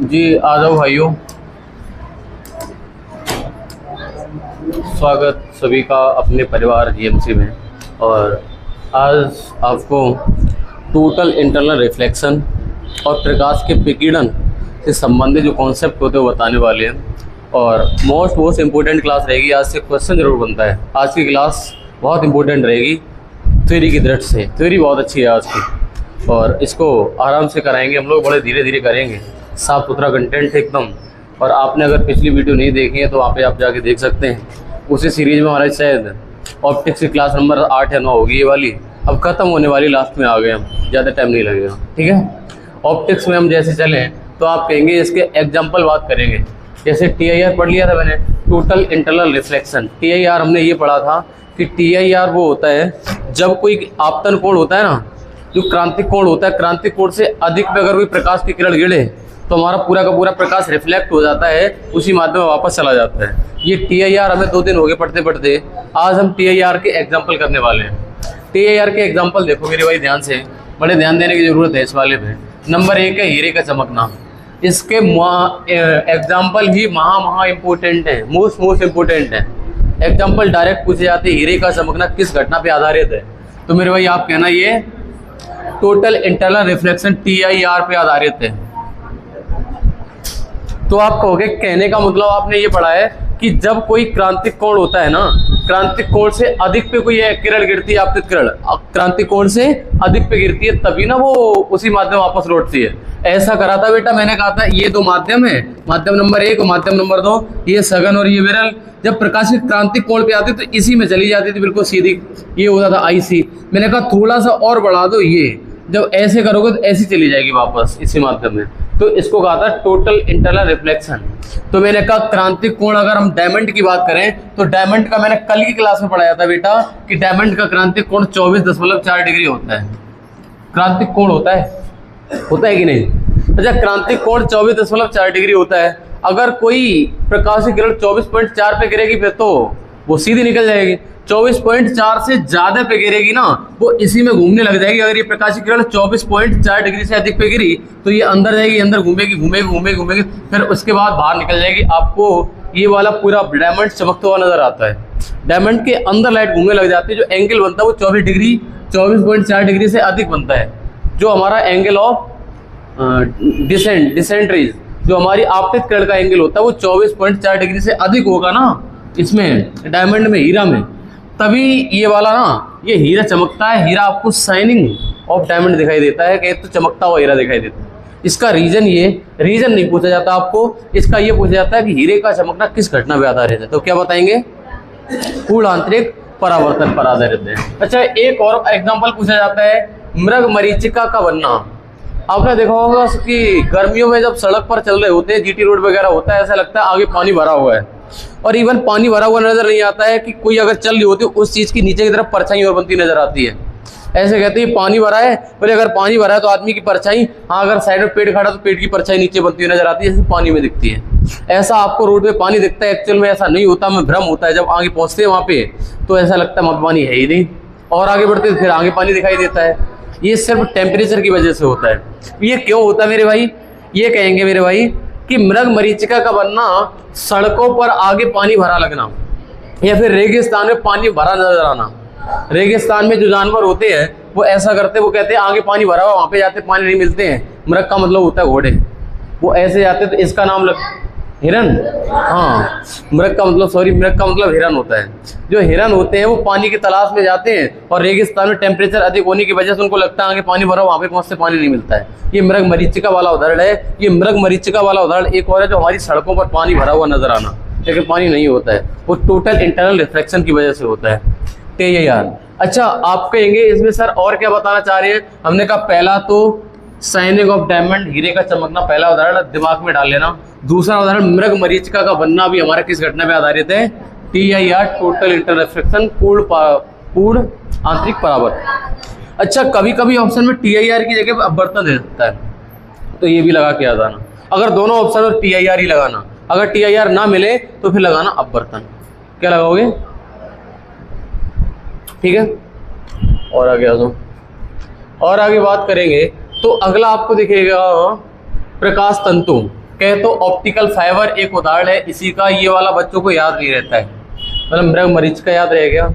जी आ जाओ भाइयों, स्वागत सभी का अपने परिवार जीएमसी में। और आज आपको टोटल इंटरनल रिफ्लेक्शन और प्रकाश के विकिरण से संबंधित जो कॉन्सेप्ट होते हैं वो बताने वाले हैं। और मोस्ट इम्पोर्टेंट क्लास रहेगी, आज से क्वेश्चन जरूर बनता है। आज की क्लास बहुत इंपॉर्टेंट रहेगी थ्योरी की दृष्टि से। थ्योरी बहुत अच्छी है आज की और इसको आराम से कराएंगे हम लोग, बड़े धीरे धीरे करेंगे। साफ सुथरा कंटेंट है एकदम। और आपने अगर पिछली वीडियो नहीं देखी है तो वहाँ पे आप जाके देख सकते हैं। उसी सीरीज में हमारा शायद ऑप्टिक्स की क्लास नंबर 8 या 9 होगी ये वाली, अब खत्म होने वाली, लास्ट में आ गए हम, ज़्यादा टाइम नहीं लगेगा। ठीक है, ऑप्टिक्स में हम जैसे चलें तो आप कहेंगे इसके एग्जाम्पल बात करेंगे। जैसे TIR पढ़ लिया था मैंने, टोटल इंटरनल रिफ्लेक्शन। TIR हमने ये पढ़ा था कि TIR वो होता है जब कोई आपतन कोण होता है ना, जो क्रांतिक कोण होता है, क्रांतिक कोण से अधिक में अगर कोई प्रकाश की किरण गिरे तो हमारा पूरा का पूरा प्रकाश रिफ्लेक्ट हो जाता है, उसी माध्यम में वापस चला जाता है। ये TIR हमें 2 दिन हो गए पढ़ते पढ़ते। आज हम TIR के एग्जाम्पल करने वाले हैं। TIR के एग्जाम्पल देखो मेरे भाई ध्यान से, बड़े ध्यान देने की जरूरत है इस वाले पे। नंबर 1 है हीरे का चमकना। इसके एग्जाम्पल ही महा इम्पोर्टेंट है, मोस्ट इम्पोर्टेंट है। एग्जाम्पल डायरेक्ट पूछे जाते हैं, हीरे का चमकना किस घटना पे आधारित है? तो मेरे भाई आप कहना ये टोटल इंटरनल रिफ्लेक्शन TIR पे आधारित है। तो आप कहोगे कहने का मतलब आपने ये पढ़ा है कि जब कोई क्रांतिक कोण होता है ना, क्रांतिक कोण से अधिक पे कोई किरण गिरती है, आपतित किरण क्रांतिक कोण से अधिक पे गिरती है, तभी ना वो उसी माध्यम वापस लौटती है। ऐसा करा था बेटा, मैंने कहा था ये 2 माध्यम है, माध्यम नंबर 1 और माध्यम नंबर 2, ये सघन और ये विरल। जब प्रकाश की क्रांतिक कोण पे आती तो इसी में चली जाती थी बिल्कुल सीधी, ये होता था IC। मैंने कहा थोड़ा सा और बढ़ा दो, ये जब ऐसे करोगे तो ऐसी चली जाएगी वापस इसी माध्यम में, तो इसको कहा था टोटल इंटरनल रिफ्लेक्शन। तो मैंने कहा क्रांतिक कोण, अगर हम डायमंड की बात करें तो डायमंड का मैंने कल की क्लास में पढ़ाया था बेटा कि डायमंड का क्रांतिक कोण 24.4 डिग्री होता है। क्रांतिक कोण होता है कि नहीं? अच्छा, क्रांतिक कोण 24.4 डिग्री होता है। अगर कोई प्रकाश की किरण 24.4 पे गिरेगी फिर तो वो सीधी निकल जाएगी। 24.4 से ज्यादा पे गिरेगी ना, वो इसी में घूमने लग जाएगी। अगर ये प्रकाश की किरण 24.4 डिग्री से अधिक पे गिरी तो ये अंदर जाएगी, अंदर घूमेगी, फिर उसके बाद बाहर निकल जाएगी। आपको ये वाला पूरा डायमंड चमकता हुआ नजर आता है। डायमंड के अंदर लाइट घूमने लग जाती है। जो एंगल बनता है वो 24.4 डिग्री से अधिक बनता है। जो हमारा एंगल ऑफ डिसेंट रेज, जो हमारी आपतित किरण का एंगल होता है वो 24.4 डिग्री से अधिक होगा ना, इसमें डायमंड में, हीरा में, तभी ये वाला ना, ये हीरा चमकता है। हीरा आपको शाइनिंग ऑफ डायमंड दिखाई देता है, कि तो चमकता हुआ हीरा दिखाई देता है। इसका रीजन नहीं पूछा जाता आपको, इसका ये पूछा जाता है कि हीरे का चमकना किस घटना पे आधारित है। तो क्या बताएंगे? पूर्ण आंतरिक परावर्तन पर आधारित है। अच्छा, एक और एग्जाम्पल पूछा जाता है मृग मरीचिका का बनना। आपने देखा होगा कि गर्मियों में जब सड़क पर चल रहे होते हैं, GT रोड वगैरह होता है, ऐसा लगता है आगे पानी भरा हुआ है, और इवन पानी भरा हुआ नजर नहीं आता है कि कोई अगर चल रही होती है उस चीज की नीचे की तरफ परछाई और बनती नजर आती है। ऐसे कहते हैं पानी भरा है, बोले अगर पानी भरा है तो आदमी की परछाई, हाँ अगर साइड में पेड़ खड़ा तो पेड़ की परछाई नीचे बनती हुई नजर आती है, जैसे पानी में दिखती है। ऐसा आपको रोड पे पानी दिखता है, एक्चुअल में ऐसा नहीं होता, में भ्रम होता है। जब आगे पहुंचते हैं वहां पे तो ऐसा लगता है वहां पानी है ही नहीं, और आगे बढ़ते फिर आगे पानी दिखाई देता है। ये सिर्फ टेम्परेचर की वजह से होता है। ये क्यों होता है मेरे भाई? ये कहेंगे मेरे भाई कि मृग मरीचिका का बनना, सड़कों पर आगे पानी भरा लगना, या फिर रेगिस्तान में पानी भरा नजर आना। रेगिस्तान में जो जानवर होते हैं वो ऐसा करते, वो कहते हैं आगे पानी भरा हुआ, वहां पे जाते पानी नहीं मिलते हैं। मृग का मतलब होता है घोड़े, वो ऐसे जाते तो इसका नाम हिरन। हाँ, मृग का मतलब हिरन होता है। जो हिरन होते हैं वो पानी की तलाश में जाते हैं, और रेगिस्तान में टेम्परेचर अधिक होने की वजह से उनको लगता है आगे पानी भरा, वहां पे पहुंचते पानी नहीं मिलता है। ये मृग मरीचिका वाला उदाहरण है। ये मृग मरीचिका वाला उदाहरण एक और है, जो हमारी सड़कों पर पानी भरा हुआ नजर आना, लेकिन पानी नहीं होता है, वो टोटल इंटरनल रिफ्लेक्शन की वजह से होता है। TIR। अच्छा, आप कहेंगे इसमें सर और क्या बताना चाह रहे हैं? हमने कहा पहला तो शाइनिंग ऑफ डायमंड, हीरे का चमकना, पहला उदाहरण दिमाग में डाल लेना। दूसरा उदाहरण मृग मरीचिका का बनना भी हमारा किस घटना पे आधारित है? TIR, टोटल इंटरनल रिफ्लेक्शन, पूर्ण आंतरिक परावर्तन। अच्छा, कभी कभी ऑप्शन में TIR की जगह अपवर्तन दे सकता है, तो ये भी लगा के आ जाना। अगर दोनों ऑप्शन में TIR ही लगाना, अगर TIR ना मिले तो फिर लगाना अपवर्तन। क्या लगाओगे? ठीक है, और आगे आ जाओ, और आगे बात करेंगे तो अगला आपको दिखेगा प्रकाश तंतु। कहे तो ऑप्टिकल फाइबर एक उदाहरण है इसी का। ये वाला बच्चों को याद नहीं रहता है, मतलब मृग मरीच का याद रह गया,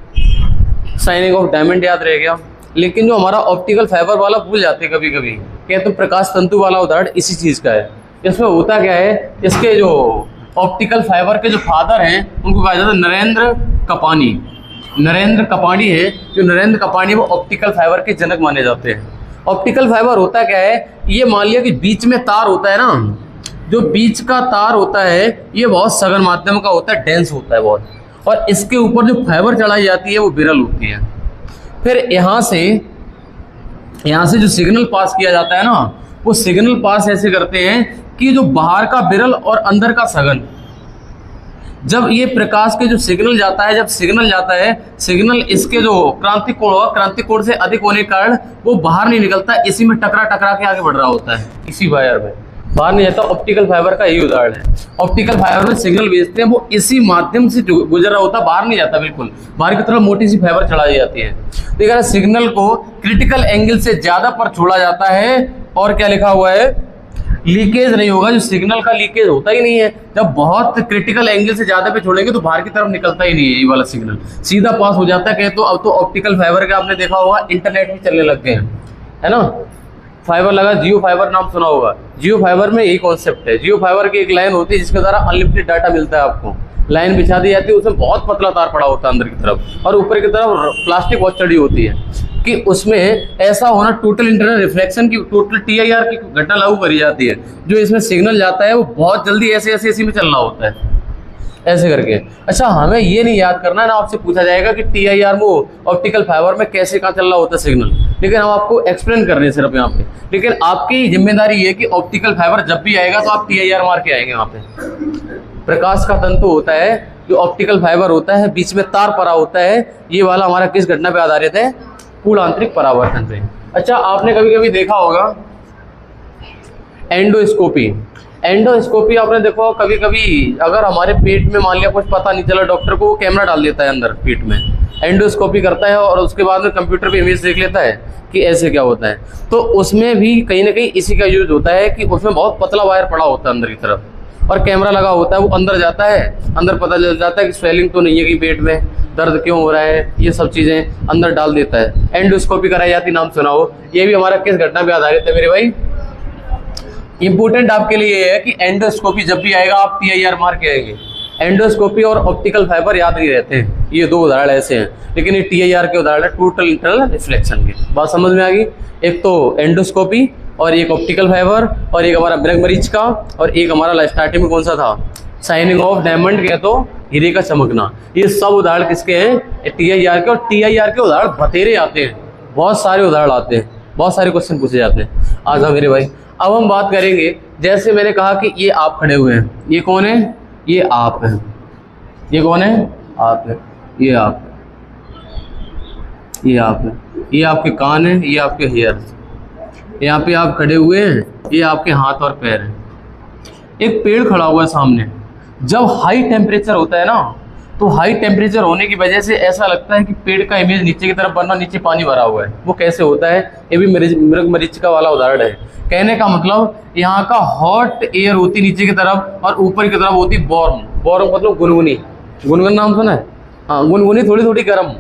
शाइनिंग ऑफ डायमंड याद रह गया, लेकिन जो हमारा ऑप्टिकल फाइबर वाला भूल जाते हैं कभी कभी। कहे तो प्रकाश तंतु वाला उदाहरण इसी चीज़ का है। इसमें होता क्या है, इसके जो ऑप्टिकल फाइबर के जो फादर हैं उनको कहा जाता है नरेंद्र कपानी। नरेंद्र कपानी है, जो नरेंद्र कपानी वो ऑप्टिकल फाइबर के जनक माने जाते हैं। ऑप्टिकल फाइबर होता क्या है, ये मान लिया कि बीच में तार होता है ना, जो बीच का तार होता है ये बहुत सघन माध्यम का होता है, डेंस होता है बहुत, और इसके ऊपर जो फाइबर चढ़ाई जाती है वो विरल होती है। फिर यहाँ से जो सिग्नल पास किया जाता है ना, वो सिग्नल पास ऐसे करते हैं कि जो बाहर का विरल और अंदर का सघन, जब ये प्रकाश के जो सिग्नल जाता है, जब सिग्नल जाता है, सिग्नल इसके जो क्रांतिक कोण होगा, क्रांतिक कोण से अधिक होने के कारण वो बाहर नहीं निकलता, इसी में टकरा टकरा के आगे बढ़ रहा होता है, इसी वायर में बाहर नहीं जाता। ऑप्टिकल फाइबर का यही उदाहरण है। ऑप्टिकल फाइबर में सिग्नल भेजते हैं, वो इसी माध्यम से गुजर रहा होता है, बाहर नहीं जाता, बिल्कुल बाहर की तरफ मोटी सी फाइबर चढ़ाई जाती है। तो अगर सिग्नल को क्रिटिकल एंगल से ज्यादा पर छोड़ा जाता है, और क्या लिखा हुआ है, लीकेज नहीं होगा। जो सिग्नल का लीकेज होता ही नहीं है, जब बहुत क्रिटिकल एंगल से ज्यादा पे छोड़ेंगे तो बाहर की तरफ निकलता ही नहीं है, ये वाला सिग्नल सीधा पास हो जाता है। कहे तो अब तो ऑप्टिकल फाइबर का आपने देखा होगा इंटरनेट भी चलने लग गए हैं, है ना। फाइबर लगा, जियो फाइबर नाम सुना होगा। जियो फाइबर में यही कॉन्सेप्ट है। जियो फाइबर की एक लाइन होती है जिसके द्वारा अनलिमिटेड डाटा मिलता है आपको। लाइन बिछा दी जाती है, उसमें बहुत पतला तार पड़ा होता है अंदर की तरफ, और ऊपर की तरफ प्लास्टिक बहुत चढ़ी होती है कि उसमें ऐसा होना टोटल इंटरनल रिफ्लेक्शन की, टोटल TIR की घटना लागू करी जाती है। जो इसमें सिग्नल जाता है वो बहुत जल्दी ऐसे ऐसे इसी में चल रहा होता है, ऐसे करके। अच्छा, हमें ये नहीं याद करना है ना, आपसे पूछा जाएगा कि TIR में ऑप्टिकल फाइबर में कैसे कहाँ चल रहा होता है सिग्नल, लेकिन हम आपको एक्सप्लेन कर रहे हैं सिर्फ यहाँ पे। लेकिन आपकी जिम्मेदारी ये कि ऑप्टिकल फाइबर जब भी आएगा तो आप TIR मार के आएंगे वहाँ पे। प्रकाश का तंतु होता है, जो ऑप्टिकल फाइबर होता है, बीच में तार परा होता है। ये वाला हमारा किस घटना पे आधारित है, पूर्ण आंतरिक परावर्तन पे। अच्छा, आपने कभी कभी देखा होगा एंडोस्कोपी। एंडोस्कोपी आपने देखो कभी कभी, अगर हमारे पेट में मान लिया कुछ पता नहीं चला, डॉक्टर को वो कैमरा डाल देता है अंदर पेट में, एंडोस्कोपी करता है और उसके बाद में कंप्यूटर पे इमेज देख लेता है कि ऐसे क्या होता है। तो उसमें भी कहीं ना कहीं इसी का यूज होता है कि उसमें बहुत पतला वायर पड़ा होता है अंदर की तरफ, और कैमरा लगा होता है, वो अंदर जाता है, अंदर पता चल जाता है कि स्वेलिंग तो नहीं है कि पेट में दर्द क्यों हो रहा है, ये सब चीज़ें अंदर डाल देता है। एंडोस्कोपी कराई जाती, नाम सुना हो। ये भी हमारा किस घटना पे आधारित है मेरे भाई। इंपॉर्टेंट आपके लिए ये है कि एंडोस्कोपी जब भी आएगा आप TIR मार के आएंगे। एंडोस्कोपी और ऑप्टिकल फाइबर याद नहीं रहते हैं, ये दो उदाहरण ऐसे हैं, लेकिन ये TIR के उदाहरण है, टोटल इंटरनल रिफ्लेक्शन के। बात समझ में आ गई। एक तो एंडोस्कोपी, और एक ऑप्टिकल फाइबर, और एक हमारा मृग मरीच का, और एक हमारा स्टार्टिंग में कौन सा था, शाइनिंग ऑफ डायमंड के, तो हीरे का चमकना। ये सब उदाहरण किसके हैं, TIR के। और TIR के उदाहरण बतेरे आते हैं, बहुत सारे उदाहरण आते हैं, बहुत सारे क्वेश्चन पूछे जाते हैं। आ जाओ मेरे भाई, अब हम बात करेंगे, जैसे मैंने कहा कि ये आप खड़े हुए हैं, ये कौन है, ये आप है। ये कौन है, आप है। ये आप है, ये आप है। ये आपके कान है, ये आपके हेयर। यहाँ पे आप खड़े हुए हैं, ये आपके हाथ और पैर हैं। एक पेड़ खड़ा हुआ है सामने। जब हाई टेम्परेचर होता है ना, तो हाई टेम्परेचर होने की वजह से ऐसा लगता है कि पेड़ का इमेज नीचे की तरफ बनना, नीचे पानी भरा हुआ है। वो कैसे होता है, ये भी मृग मरीचिका वाला उदाहरण है। कहने का मतलब, यहाँ का हॉट एयर होती नीचे की तरफ, और ऊपर की तरफ होती वार्म। वार्म मतलब गुनगुनी। गुनगुन नाम सुना है, हाँ, गुनगुनी थोड़ी थोड़ी गर्म,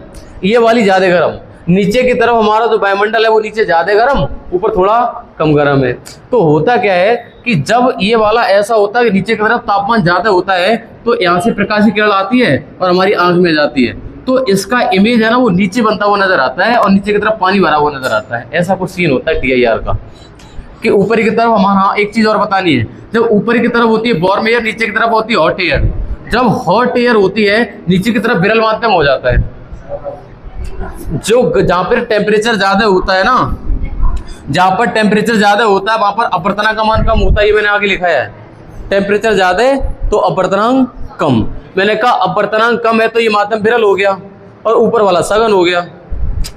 ये वाली ज़्यादा गर्म। नीचे की तरफ हमारा जो वायुमंडल है वो नीचे ज़्यादा गर्म, ऊपर थोड़ा कम गर्म है। तो होता क्या है कि जब ये वाला ऐसा होता है कि नीचे की तरफ तापमान ज़्यादा होता है, तो यहाँ से प्रकाश की किरण आती है और हमारी आंख में जाती है, तो इसका इमेज है ना वो नीचे बनता हुआ नजर आता है, और नीचे की तरफ पानी भरा हुआ नजर आता है। ऐसा कुछ सीन होता है TIR का, कि ऊपर की तरफ हमारा, एक चीज़ और बतानी है, जब ऊपर की तरफ होती है वार्म एयर, नीचे की तरफ होती है हॉट एयर। जब हॉट एयर होती है, नीचे की तरफ विरल माध्यम हो जाता है। जो जहाँ पर टेम्परेचर ज़्यादा होता है ना, जहाँ पर टेम्परेचर ज़्यादा होता है वहाँ पर अपवर्तनांक का मान कम होता है। ये मैंने आगे लिखा है, टेम्परेचर ज़्यादा है तो अपवर्तनांक कम। मैंने कहा अपवर्तनांक कम है तो ये माध्यम विरल हो गया, और ऊपर वाला सघन हो गया।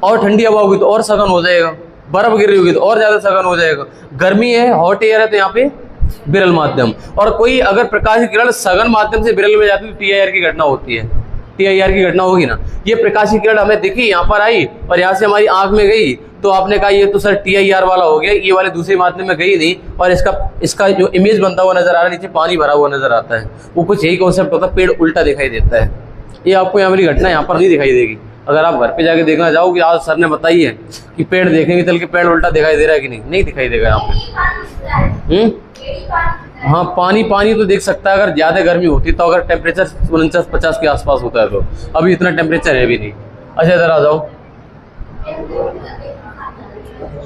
और ठंडी हवा होगी तो और सघन हो जाएगा, बर्फ गिर रही होगी तो और ज़्यादा सघन हो जाएगा। गर्मी है, हॉट एयर है, तो यहाँ पे विरल माध्यम। और कोई अगर प्रकाश की किरण सघन माध्यम से विरल में जाती है तो TIR की घटना होती है, TIR की घटना होगी ना। ये प्रकाशीय किरण हमें दिखी, यहाँ पर आई और यहाँ से हमारी आंख में गई, तो आपने कहा ये तो सर TIR वाला हो गया, ये वाले दूसरे माध्यम में गई नहीं, और इसका जो इमेज बनता हुआ नजर आ रहा है, नीचे पानी भरा हुआ नजर आता है, वो कुछ यही कॉन्सेप्ट होता है, पेड़ उल्टा दिखाई देता है। ये आपको यहाँ वाली घटना यहाँ पर नहीं दिखाई देगी। अगर आप घर पे जाके देखना चाहो कि आज सर ने बताई है कि पेड़ देखेंगे चल के पेड़ उल्टा दिखाई दे रहा है कि नहीं दिखाई देगा यहाँ पे। हाँ, पानी तो देख सकता है अगर ज्यादा गर्मी होती, तो अगर टेम्परेचर 49-50 के आसपास होता है, तो अभी इतना टेम्परेचर है भी नहीं। अच्छा इधर आ जाओ।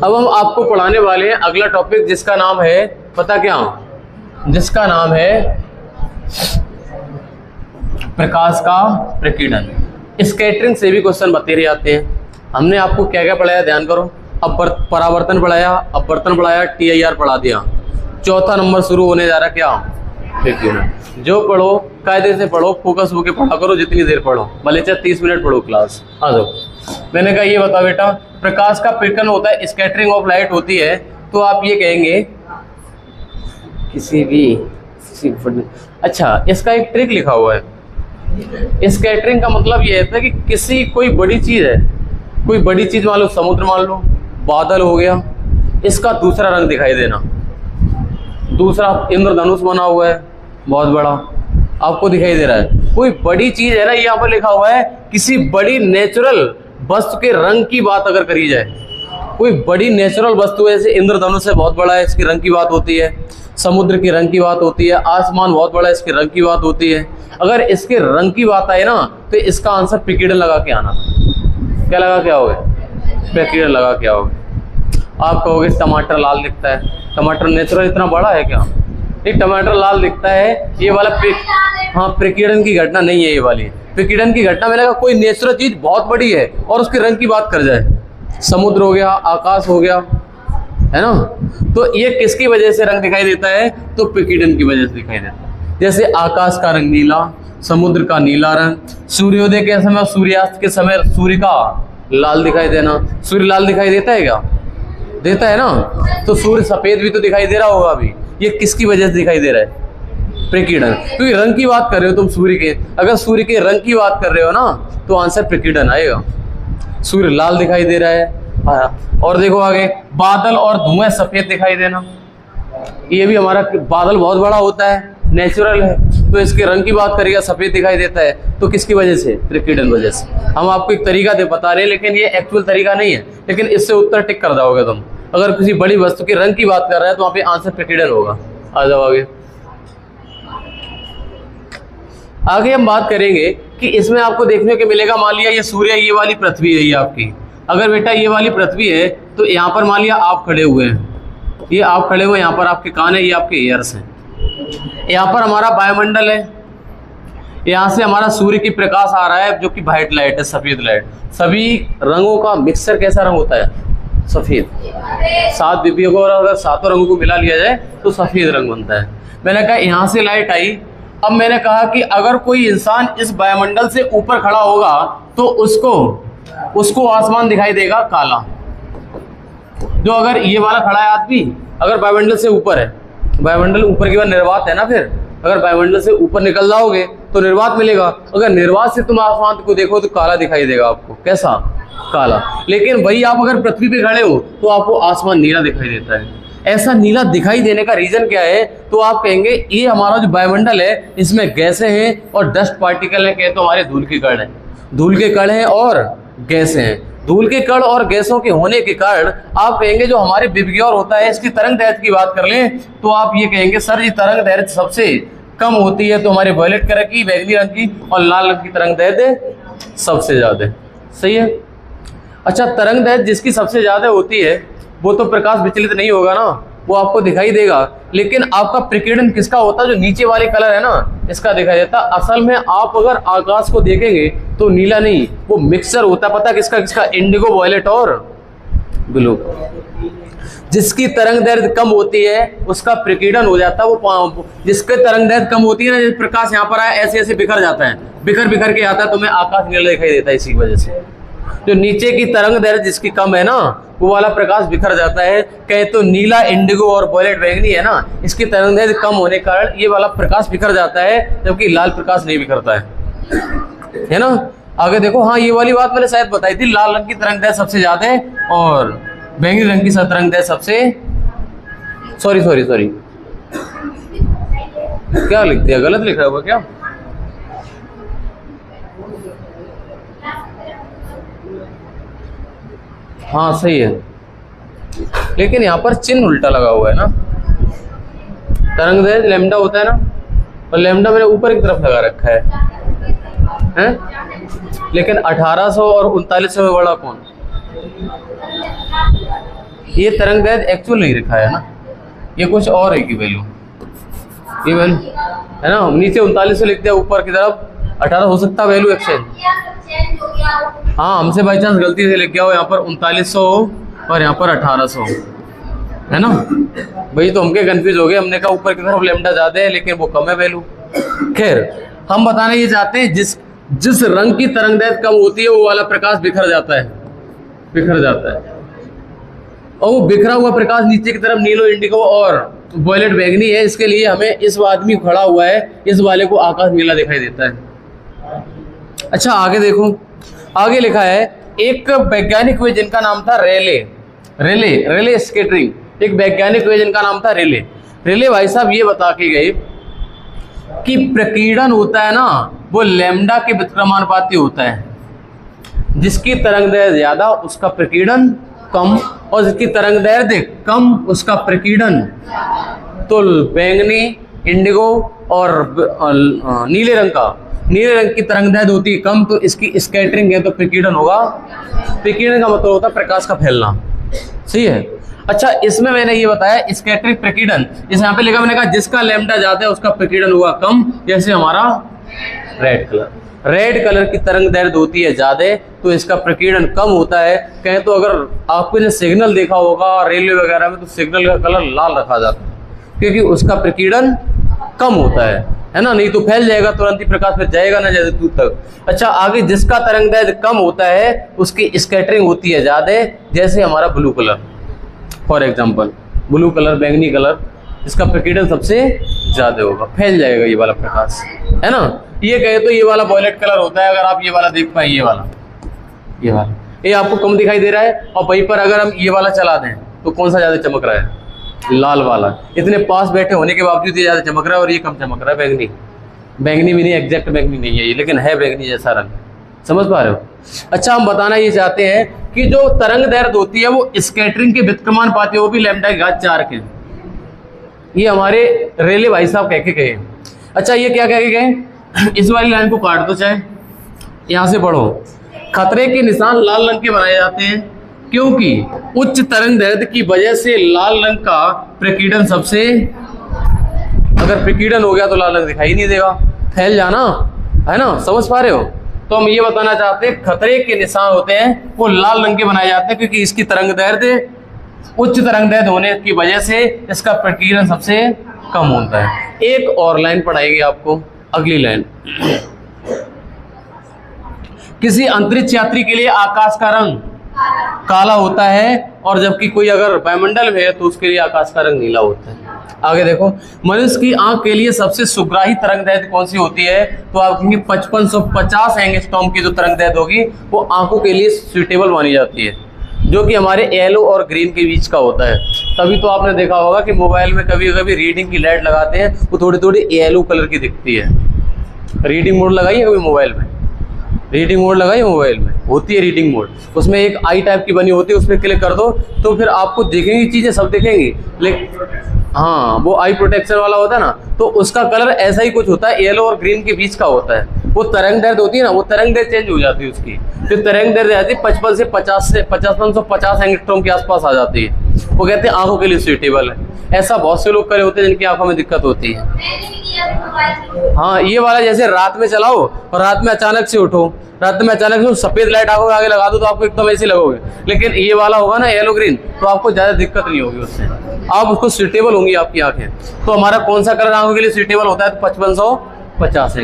अब हम आपको पढ़ाने वाले हैं अगला टॉपिक, जिसका नाम है, पता क्या, जिसका नाम है प्रकाश का प्रकीर्णन। स्कैटरिंग से भी क्वेश्चन बतेरे आते हैं। हमने आपको क्या क्या पढ़ाया, ध्यान करो। अब परावर्तन पढ़ाया, अपवर्तन पढ़ाया, TIR पढ़ा दिया। चौथा नंबर शुरू होने जा रहा, क्या, प्रकीर्णन। जो पढ़ो कायदे से पढ़ो, फोकस होके पढ़ा करो, जितनी देर पढ़ो, भले चाहे 30 मिनट पढ़ो क्लास। आ जाओ। मैंने कहा ये बता बेटा, प्रकाश का प्रकीर्णन होता है, स्कैटरिंग ऑफ लाइट होती है, तो आप ये कहेंगे किसी भी अच्छा, इसका एक ट्रिक लिखा हुआ है। स्कैटरिंग का मतलब ये है कि किसी कोई बड़ी चीज है, कोई बड़ी चीज मान लो, समुद्र मान लो, बादल हो गया, इसका दूसरा रंग दिखाई देना। दूसरा इंद्रधनुष बना हुआ है बहुत बड़ा, आपको दिखाई दे रहा है, कोई बड़ी चीज है ना, यहाँ पर लिखा हुआ है किसी बड़ी नेचुरल वस्तु के रंग की बात अगर करी जाए, कोई बड़ी नेचुरल वस्तु है, जैसे इंद्रधनुष है बहुत बड़ा है, इसके रंग की बात होती है, समुद्र के रंग की बात होती है, आसमान बहुत बड़ा है, इसके रंग की बात होती है। अगर इसके रंग की बात आए ना, तो इसका आंसर प्रकीर्णन लगा के आना। क्या लगा के आओगे? प्रकीर्णन लगा के आओगे। आप कहोगे टमाटर लाल दिखता है, टमाटर नेचुरल इतना बड़ा है क्या? ये टमाटर लाल दिखता है, ये वाला हाँ, प्रकीर्णन की घटना नहीं है ये वाली। प्रकीर्णन की घटना मैंने कहा कोई नेचुरल चीज बहुत बड़ी है और उसके रंग की बात कर जाए, समुद्र हो गया, आकाश हो गया, है ना, तो ये किसकी वजह से रंग दिखाई देता है? तो प्रकीर्णन की वजह से दिखाई देता है। जैसे आकाश का रंग नीला, समुद्र का नीला रंग, सूर्योदय के समय, सूर्यास्त के समय सूर्य का लाल दिखाई देना। सूर्य लाल दिखाई देता है क्या? देता है ना, तो सूर्य सफेद भी तो दिखाई दे रहा होगा अभी। ये किसकी वजह से दिखाई दे रहा है? प्रकीर्णन। क्योंकि रंग की बात कर रहे हो तुम सूर्य के, अगर सूर्य के रंग की बात कर रहे हो ना, तो आंसर प्रकीर्णन आएगा। सूर्य लाल दिखाई दे रहा है। और देखो आगे, बादल और धुएं सफेद दिखाई देना, ये भी हमारा बादल बहुत बड़ा होता है, नेचुरल है, तो इसके रंग की बात करेगा, सफेद दिखाई देता है, तो किसकी वजह से? प्रकीर्णन वजह से। हम आपको एक तरीका बता रहे हैं, लेकिन ये एक्चुअल तरीका नहीं है, लेकिन इससे उत्तर टिक कर जाओगे तुम। अगर किसी बड़ी वस्तु के रंग की बात कर रहा है तो वहां पे आंसर प्रकीर्णन होगा। आ जाओ आगे। आगे हम बात करेंगे कि इसमें आपको देखने को मिलेगा, मान लिया ये सूर्य, ये वाली पृथ्वी है, ये आपकी। अगर बेटा ये वाली पृथ्वी है, तो यहाँ पर मान लिया आप खड़े हुए हैं, ये आप खड़े हुए, यहाँ पर आपके कान है, ये आपके ईयर्स हैं। यहाँ पर हमारा वायुमंडल है, यहाँ से हमारा सूर्य की प्रकाश आ रहा है, जो कि व्हाइट लाइट है, सफेद लाइट। सभी रंगों का मिक्सचर कैसा रंग होता है? सफेद। 7 विभिन्न को अगर 7 रंगों को मिला लिया जाए तो सफेद रंग बनता है। मैंने कहा यहाँ से लाइट आई। अब मैंने कहा कि अगर कोई इंसान इस वायुमंडल से ऊपर खड़ा होगा तो उसको आसमान दिखाई देगा काला। जो अगर ये वाला खड़ा है आदमी, अगर वायुमंडल से ऊपर है, वायुमंडल ऊपर की बार निर्वात है ना, फिर अगर वायुमंडल से ऊपर निकल जाओगे तो निर्वात मिलेगा। अगर निर्वात से तुम आसमान को देखो तो काला दिखाई देगा आपको। कैसा? काला। लेकिन वही आप अगर पृथ्वी पे खड़े हो तो आपको आसमान नीला दिखाई देता है। ऐसा नीला दिखाई देने का रीजन क्या है? तो आप कहेंगे ये हमारा जो वायुमंडल है, इसमें गैसें हैं और डस्ट पार्टिकल है, कहे तो हमारे धूल के कण हैं, धूल के कण हैं और गैसें हैं। धूल के कण और गैसों के होने के कारण आप कहेंगे जो हमारे विबग्योर होता है, इसकी तरंग दैर्घ्य की बात कर लें तो आप ये कहेंगे सर ये तरंग दैर्घ्य सबसे कम होती है तो हमारे वॉयलेट कलर की, बैंगनी रंग की और लाल रंग की तरंग दैर्घ्य सबसे ज्यादा। सही है। अच्छा, तरंग दैर्घ्य जिसकी सबसे ज्यादा होती है वो तो प्रकाश विचलित नहीं होगा ना, वो आपको दिखाई देगा। लेकिन आपका प्रकीर्णन किसका होता है? जो नीचे वाले कलर है ना, इसका दिखाई देता। असल में आप अगर आकाश को देखेंगे तो नीला नहीं, वो मिक्सचर होता है। पता किसका किसका? इंडिगो, वॉयलेट और ब्लू। जिसकी तरंग दैर्घ्य कम होती है उसका प्रकीर्णन हो जाता है। वो जिसके तरंग दैर्घ्य कम होती है ना, प्रकाश यहाँ पर आया ऐसे ऐसे बिखर जाता है, बिखर बिखर के आता है, तुम्हें आकाश नीला दिखाई देता है। इसी वजह से जो नीचे की तरंग दैर्घ्य जिसकी कम है ना, वो वाला प्रकाश बिखर जाता है। कहे तो नीला, इंडिगो और वॉयलेट बैंगनी है ना, इसकी तरंग दैर्घ्य कम होने के कारण ये वाला प्रकाश बिखर जाता है, जबकि लाल प्रकाश नहीं बिखरता है ना। आगे देखो, हाँ ये वाली बात मैंने शायद बताई थी, लाल रंग की तरंगदैर्घ्य सबसे ज्यादा है और बैंगनी रंग की तरंगदैर्घ्य सबसे, सॉरी क्या लिख दिया, गलत लिखा हुआ क्या? हाँ सही है, लेकिन यहाँ पर चिन्ह उल्टा लगा हुआ है ना। तरंगदैर्घ्य लैम्डा होता है ना, और लैम्डा मैंने ऊपर की तरफ लगा रखा है? लेकिन 1800 और 3900 में बड़ा कौन? ये तरंगदैर्घ्य एक्चुअल नहीं लिखा है ना, ये कुछ और है की वैल्यू, ये वैल्यू है ना, नीचे 3900 लिख दिया, ऊपर की तरफ 18 हो सकता वैल्यू एक्सचेंज। हाँ हमसे बाई चांस गलती से लिख गया हो, यहाँ पर 3900 और यहाँ पर 1800 है ना भाई, तो हमके कंफ्यूज हो गए, हमने कहा ऊपर की तरफ लैम्डा ज्यादा है लेकिन वो कम है वैल्यू। खैर हम बताने ये चाहते हैं, जिस रंग की तरंगदैर्घ्य कम होती है वो वाला प्रकाश बिखर जाता है, और वो बिखरा हुआ प्रकाश नीचे की तरफ नीलो इंडिगो और वॉयलेट बैंगनी है। इसके लिए हमें इस आदमी खड़ा हुआ है, इस वाले को आकाश नीला दिखाई देता है। अच्छा आगे देखो, आगे लिखा है एक वैज्ञानिक हुए जिनका नाम था रेले स्कैटरिंग, एक वैज्ञानिक हुए जिनका नाम था रेले भाई साहब ये बता के गए कि प्रकीर्णन होता है ना वो लैम्डा के व्युत्क्रमानुपाती होता है, जिसकी तरंगदैर्घ्य ज्यादा उसका प्रकीर्णन कम, और जिसकी तरंगदैर्घ्य कम उसका प्रकीर्णन। तो बैंगनी, इंडिगो और नीले रंग की तरंगदैर्घ्य होती है कम, तो इसकी स्कैटरिंग है तो प्रकीर्णन होगा। प्रकीर्णन का मतलब होता है प्रकाश का फैलना, सही है। अच्छा इसमें मैंने ये बताया स्कैटरिंग प्रकीर्णन, इस यहाँ पे लिखा मैंने कहा जिसका लैम्डा ज्यादा है उसका प्रकीर्णन हुआ कम, जैसे हमारा रेड कलर की तरंगदैर्घ्य होती है ज्यादा तो इसका प्रकीर्णन कम होता है। कहें तो अगर आपने सिग्नल देखा होगा रेलवे वगैरह में, तो सिग्नल का कलर लाल रखा जाता है क्योंकि उसका प्रकीर्णन कम होता है ना, नहीं तो फैल जाएगा तुरंत ही प्रकाश में, जाएगा ना ज्यादा दूर तक। अच्छा आगे जिसका तरंगदैर्घ्य कम होता है उसकी स्कैटरिंग होती है ज्यादा, जैसे हमारा blue colour, for example blue colour, बैंगनी कलर, इसका प्रकीर्णन सबसे ज्यादा होगा, फैल जाएगा ये वाला प्रकाश, है ना। ये कहे तो ये वाला वॉयलेट कलर होता है, अगर आप ये वाला देख पाए, ये वाला ये आपको कम दिखाई दे रहा है, और वहीं पर अगर हम ये वाला चला दें तो कौन सा ज्यादा चमक रहा है? लाल वाला। इतने पास बैठे होने के बावजूद ये ज्यादा चमक रहा है और ये कम चमक रहा है। बैंगनी भी नहीं, एग्जैक्ट बैंगनी नहीं है ये, लेकिन है बैंगनी जैसा रंग, समझ पा रहे हो। अच्छा हम बताना ये चाहते हैं कि जो तरंगदैर्घ्य होती है वो स्कैटरिंग के व्युत्क्रमानुपाती, वो भी लैम्डा की घात 4 के, ये हमारे रेले भाई साहब कह के गए। अच्छा ये क्या कह के गए, इस वाली लाइन को काट दो, चाहे यहां से पढ़ो। खतरे के निशान लाल रंग के बनाए जाते हैं क्योंकि उच्च तरंगदैर्घ्य की वजह से लाल रंग का प्रकीर्णन सबसे, अगर प्रकीर्णन हो गया तो लाल रंग दिखाई नहीं देगा, फैल जाना, है ना, समझ पा रहे हो। तो हम ये बताना चाहते हैं खतरे के निशान होते हैं वो लाल रंग के बनाए जाते हैं क्योंकि इसकी तरंगदैर्घ्य उच्च तरंगदैर्घ्य होने की वजह से इसका प्रकीर्णन सबसे कम होता है। एक और लाइन पढ़ाएगी आपको, अगली लाइन, किसी अंतरिक्ष यात्री के लिए आकाश का रंग काला होता है और जबकि कोई अगर वायुमंडल में है तो उसके लिए आकाश का रंग नीला होता है। आगे देखो, मनुष्य की आंख के लिए सबसे सुग्राही तरंगदैर्घ्य कौन सी होती है? तो आप कहेंगे 5550 एंगस्ट्रॉम की जो तरंगदैर्घ्य होगी वो आंखों के लिए सुइटेबल मानी जाती है, जो कि हमारे येलो और ग्रीन के बीच का होता है। तभी तो आपने देखा होगा कि मोबाइल में कभी कभी रीडिंग की लाइट लगाते हैं वो थोड़ी थोड़ी येलो कलर की दिखती है। रीडिंग मोड लगाइए कभी मोबाइल में, रीडिंग मोड लगाइए मोबाइल में, होती है रीडिंग मोड, उसमें एक आई टाइप की बनी होती है, उसमें क्लिक कर दो तो फिर आपको दिखेंगी चीजें, सब दिखेंगी, लेकिन हाँ वो आई प्रोटेक्शन वाला होता है ना, तो उसका कलर ऐसा ही कुछ होता है, येलो और ग्रीन के बीच का होता है। वो तरंगदैर्घ्य होती है ना, वो तरंगदैर्घ्य चेंज हो जाती है उसकी, फिर तरंगदैर्घ्य आती है 55 से 5550 एंगस्ट्रॉम के आसपास आ जाती है। वो कहते हैं आंखों के लिए सुइटेबल है। ऐसा बहुत से लोग करे होते हैं जिनकी आंखों में दिक्कत होती है। हाँ ये वाला जैसे रात में चलाओ और रात में अचानक से उठो, रात में अचानक से सफेद लाइट आंखों में आगे लगा दो तो आपको एकदम ऐसे लगोगे, लेकिन ये वाला होगा ना येलो ग्रीन तो आपको ज्यादा दिक्कत नहीं होगी उससे, आप उसको सुइटेबल होंगी आपकी आंखें। तो हमारा कौन सा कलर आंखों के लिए सुइटेबल होता है? तो 5550 है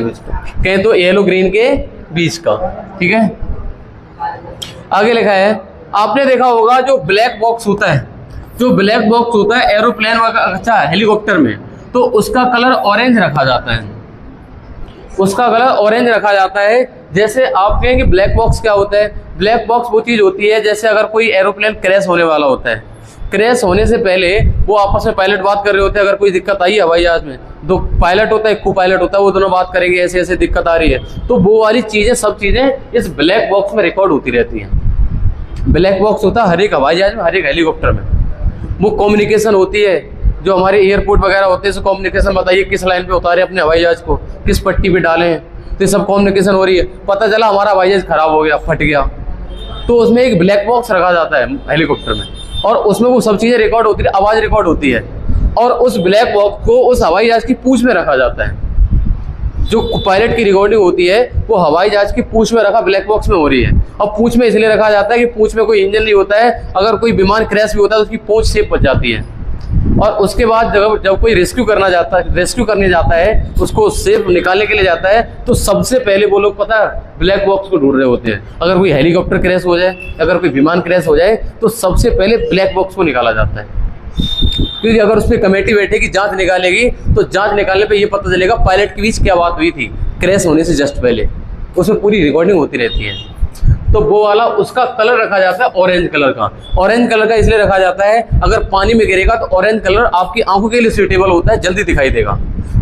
कहें तो येलो ग्रीन के बीच का, ठीक है। आगे लिखा है, आपने देखा होगा जो ब्लैक बॉक्स होता है, जो ब्लैक बॉक्स होता है एरोप्लेन, अच्छा हेलीकॉप्टर में, तो उसका कलर ऑरेंज रखा जाता है। उसका कलर ऑरेंज रखा जाता है। जैसे आप कहेंगे ब्लैक बॉक्स क्या होता है, ब्लैक बॉक्स वो चीज़ होती है जैसे अगर कोई एरोप्लेन क्रैश होने वाला होता है, क्रैश होने से पहले वो आपस में पायलट बात कर रहे होते हैं, अगर कोई दिक्कत आई हवाई जहाज में, दो पायलट होता है, एक को पायलट होता है, वो दोनों बात करेंगे ऐसे ऐसे दिक्कत आ रही है, तो वो वाली चीज़ें सब चीज़ें इस ब्लैक बॉक्स में रिकॉर्ड होती रहती हैं। ब्लैक बॉक्स होता है हर एक हवाई जहाज में, हर एक हेलीकॉप्टर में। वो कम्युनिकेशन होती है, जो हमारे एयरपोर्ट वगैरह होते हैं, कम्युनिकेशन बताइए किस लाइन पे उतारे अपने हवाई जहाज को, किस पट्टी पे डालें, तो ये सब कम्युनिकेशन हो रही है। पता चला हमारा हवाई जहाज खराब हो गया, फट गया, तो उसमें एक ब्लैक बॉक्स रखा जाता है हेलीकॉप्टर में, और उसमें वो सब चीज़ें रिकॉर्ड होती है, आवाज़ रिकॉर्ड होती है, और उस ब्लैक बॉक्स को उस हवाई जहाज की पूंछ में रखा जाता है। जो पायलट की रिकॉर्डिंग होती है वो हवाई जहाज की पूंछ में रखा ब्लैक बॉक्स में हो रही है। अब पूंछ में इसलिए रखा जाता है कि पूंछ में कोई इंजन नहीं होता है, अगर कोई विमान क्रैश भी होता है तो उसकी पूंछ सेफ बच जाती है। और उसके बाद जब कोई रेस्क्यू करने जाता है, उसको सेफ निकालने के लिए जाता है, तो सबसे पहले वो लोग पता है ब्लैक बॉक्स को ढूंढ रहे होते हैं। अगर कोई हेलीकॉप्टर क्रैश हो जाए, अगर कोई विमान क्रैश हो जाए, तो सबसे पहले ब्लैक बॉक्स को निकाला जाता है, क्योंकि अगर उस पर कमेटी बैठेगी, जांच निकालेगी, तो जांच निकालने पे ये पता चलेगा पायलट के बीच क्या बात हुई थी क्रैश होने से जस्ट पहले, उसमें पूरी रिकॉर्डिंग होती रहती है। तो वो वाला उसका कलर रखा जाता है ऑरेंज कलर का। ऑरेंज कलर का इसलिए रखा जाता है, अगर पानी में गिरेगा तो ऑरेंज कलर आपकी आंखों के लिए सूटेबल होता है, जल्दी दिखाई देगा।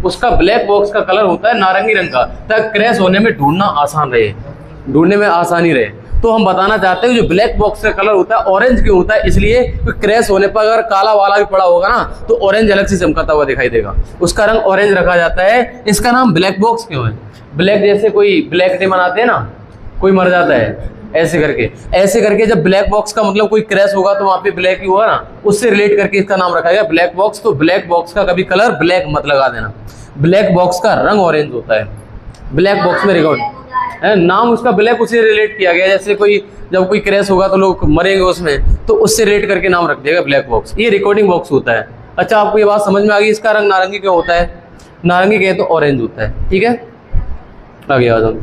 उसका ब्लैक बॉक्स का कलर होता है नारंगी रंग का, ताकि क्रैश होने में ढूंढना आसान रहे, ढूंढने में आसानी रहे। तो हम बताना चाहते हैं कि जो ब्लैक बॉक्स का कलर होता है ऑरेंज क्यों होता है, इसलिए क्रैश होने पर अगर काला वाला भी पड़ा होगा ना, तो ऑरेंज अलग से चमकता हुआ दिखाई देगा, उसका रंग ऑरेंज रखा जाता है। इसका नाम ब्लैक बॉक्स क्यों है? ब्लैक जैसे कोई ब्लैक डे मनाते हैं ना, कोई मर जाता है ऐसे करके जब ब्लैक बॉक्स का मतलब कोई क्रैश होगा तो वहां पे ब्लैक ही होगा ना, उससे रिलेट करके इसका नाम रखा गया ब्लैक बॉक्स। तो ब्लैक बॉक्स का कभी कलर ब्लैक मत लगा देना, ब्लैक बॉक्स का रंग ऑरेंज होता है, ब्लैक बॉक्स में रिकॉर्ड है। नाम उसका ब्लैक उससे रिलेट किया गया, जैसे जब कोई क्रैश होगा तो लोग मरेंगे उसमें, तो उससे रिलेट करके नाम रख दिया ब्लैक बॉक्स। ये रिकॉर्डिंग बॉक्स होता है। अच्छा, आपको ये बात समझ में आ गई, इसका रंग नारंगी क्यों होता है? नारंगी कहे तो ऑरेंज होता है। ठीक है, आगे आ जाओ।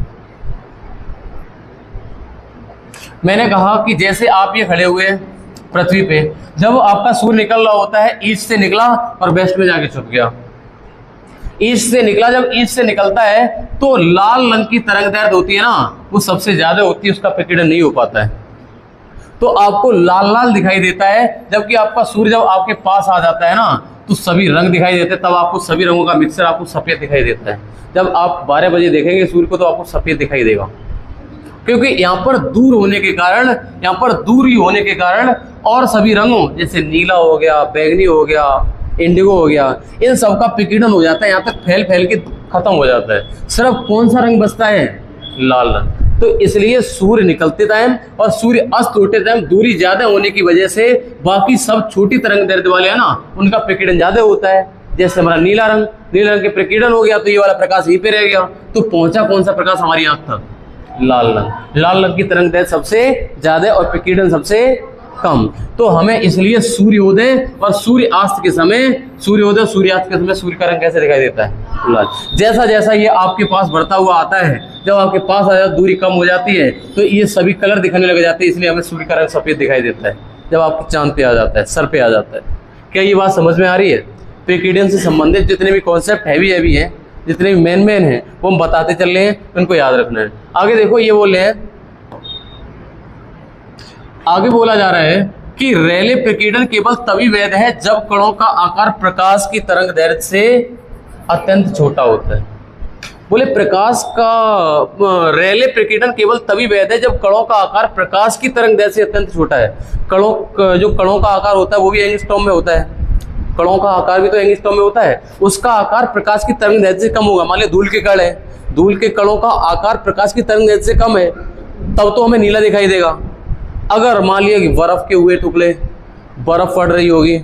मैंने कहा कि जैसे आप ये खड़े हुए पृथ्वी पे, जब आपका सूर्य निकल रहा होता है, ईस्ट से निकला और वेस्ट में जाके छुप गया, ईस्ट से निकला, जब ईस्ट से निकलता है तो लाल रंग की तरंग दैर्ध्य होती है ना, वो सबसे ज्यादा होती है, उसका प्रकीर्णन नहीं हो पाता है, तो आपको लाल लाल दिखाई देता है। जबकि आपका सूर्य जब आपके पास आ जाता है ना, तो सभी रंग दिखाई देते हैं, तब आपको सभी रंगों का मिक्सर आपको सफेद दिखाई देता है। जब आप 12 बजे देखेंगे सूर्य को तो आपको सफेद दिखाई देगा, क्योंकि यहाँ पर दूर होने के कारण, यहाँ पर दूरी होने के कारण, और सभी रंगों जैसे नीला हो गया, बैंगनी हो गया, इंडिगो हो गया, इन सब का प्रकीर्णन हो जाता है, यहाँ तक फैल फैल के खत्म हो जाता है। सिर्फ कौन सा रंग बचता है? लाल रंग। तो इसलिए सूर्य निकलते टाइम और सूर्य अस्त होते टाइम दूरी ज्यादा होने की वजह से बाकी सब छोटी तरंग दैर्ध्य वाले हैं ना, उनका प्रकीर्णन ज्यादा होता है। जैसे हमारा नीला रंग के प्रकीर्णन हो गया तो ये वाला प्रकाश यहीं पे रह गया, तो पहुंचा कौन सा प्रकाश हमारी आंख तक? लाल रंग। लाल रंग की तरंग दैर्ध्य सबसे ज्यादा और प्रकीर्णन सबसे कम। तो हमें इसलिए सूर्योदय और सूर्यास्त के समय, सूर्योदय और सूर्यास्त के समय सूर्य का रंग कैसे दिखाई देता है? लाल। जैसा जैसा ये आपके पास बढ़ता हुआ आता है, जब आपके पास आ जाता, दूरी कम हो जाती है, तो ये सभी कलर दिखाने लग जाते हैं, इसलिए हमें सूर्य का रंग सफेद दिखाई देता है जब आपके चांद पे आ जाता है, सर पे आ जाता है। क्या ये बात समझ में आ रही है? प्रकीर्णन से संबंधित जितने भी कॉन्सेप्ट हैवी हैं, जितने भी मेन हैं, वो हम बताते चल रहे हैं, उनको याद रखना है। आगे देखो, ये बोल रहे हैं, आगे बोला जा रहा है कि रेले प्रकीर्णन केवल तभी वैध है जब कणों का आकार प्रकाश की तरंग दैर्ध्य से अत्यंत छोटा होता है। बोले प्रकाश का रेले प्रकीर्णन केवल तभी वैध है जब कणों का आकार प्रकाश की तरंग दैर्ध्य से अत्यंत छोटा है। जो कणों का आकार होता है वो भी एंगस्ट्रॉम में होता है, कणों का आकार भी तो एंगस्ट्रॉम में होता है, उसका आकार प्रकाश की तरंग दैर्ध्य से कम होगा। मान लिया धूल के कण है, धूल के कणों का आकार प्रकाश की तरंग दैर्ध्य से कम है, तब तो हमें नीला दिखाई देगा। अगर मान लिया कि बर्फ के हुए टुकड़े, बर्फ पड़ रही होगी,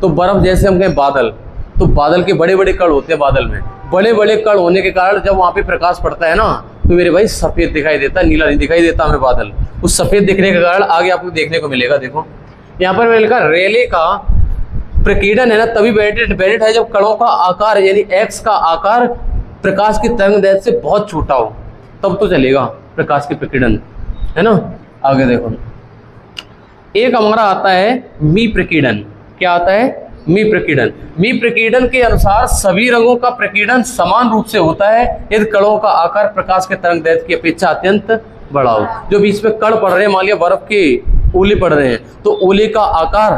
तो बर्फ जैसे हम कहें बादल, तो बादल के बड़े बड़े कण होते हैं, बादल में बड़े बड़े कण होने के कारण जब वहाँ पे प्रकाश पड़ता है ना, तो मेरे भाई सफेद दिखाई देता है, नीला नहीं दिखाई देता हमें बादल। उस सफेद दिखने के कारण आगे आपको देखने को मिलेगा। देखो यहाँ पर मैंने लिखा रेले का प्रकीर्णन है ना तभी वैलिड है जब कणों का आकार यानी एक्स का आकार प्रकाश की तरंग दैर्ध्य से बहुत छोटा हो, तब तो चलेगा प्रकाश की प्रकीर्णन, है ना। आगे देखो, एक हमारा आता है मी प्रकीर्णन। क्या आता है? मी प्रकीर्णन के अनुसार सभी रंगों का प्रकीर्णन समान रूप से होता है यदि कणों का आकार प्रकाश के तरंग दैर्ध्य की अपेक्षा अत्यंत बड़ा हो। जो बीच में कण पड़ रहे हैं, मान लिया बर्फ के ओले पड़ रहे हैं, तो ओले का आकार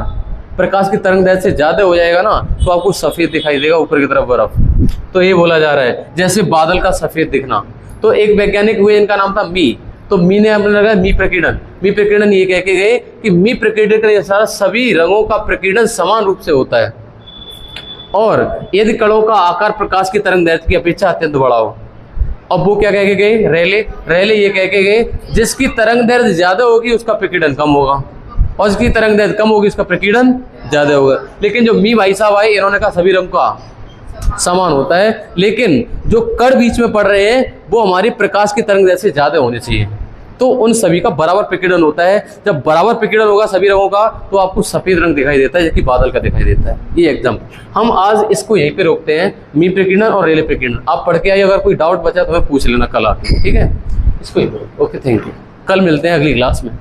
प्रकाश की तरंग दैर्ध्य से ज्यादा हो जाएगा ना, तो आपको सफेद दिखाई देगा ऊपर की तरफ बर्फ। तो ये बोला जा रहा है जैसे बादल का सफेद दिखना। तो एक वैज्ञानिक हुए, इनका नाम था मी, तो मी ने अपने लगा मी प्रकीर्णन ये कह के गए कि मी प्रकीर्णन के अनुसार सभी रंगों का प्रकीर्णन समान रूप से होता है और यदि कणों का आकार प्रकाश की तरंग दैर्ध्य की अपेक्षा अत्यंत बड़ा हो। अब वो क्या कह के गए, रेले ये कह के गए जिसकी तरंग दैर्ध्य ज्यादा होगी उसका प्रकीर्णन कम होगा और जिसकी तरंग दैर्ध्य कम होगी उसका प्रकीर्णन ज्यादा होगा। लेकिन जो मी भाई साहब आए, इन्होंने कहा सभी रंग का समान होता है, लेकिन जो कण बीच में पड़ रहे हैं वो हमारी प्रकाश की तरंग दैर्ध्य से ज्यादा होने चाहिए, तो उन सभी का बराबर प्रकीर्णन होता है। जब बराबर प्रकीर्णन होगा सभी रंगों का तो आपको सफेद रंग दिखाई देता है, जबकि बादल का दिखाई देता है। ये एग्जाम्पल हम आज इसको यहीं पे रोकते हैं, मी प्रकीर्णन और रेले प्रकीर्णन। आप पढ़ के आइए, अगर कोई डाउट बचा तो हमें पूछ लेना कल आके, ठीक है। इसको यहीं पे ओके, थैंक यू। कल मिलते हैं अगली क्लास में।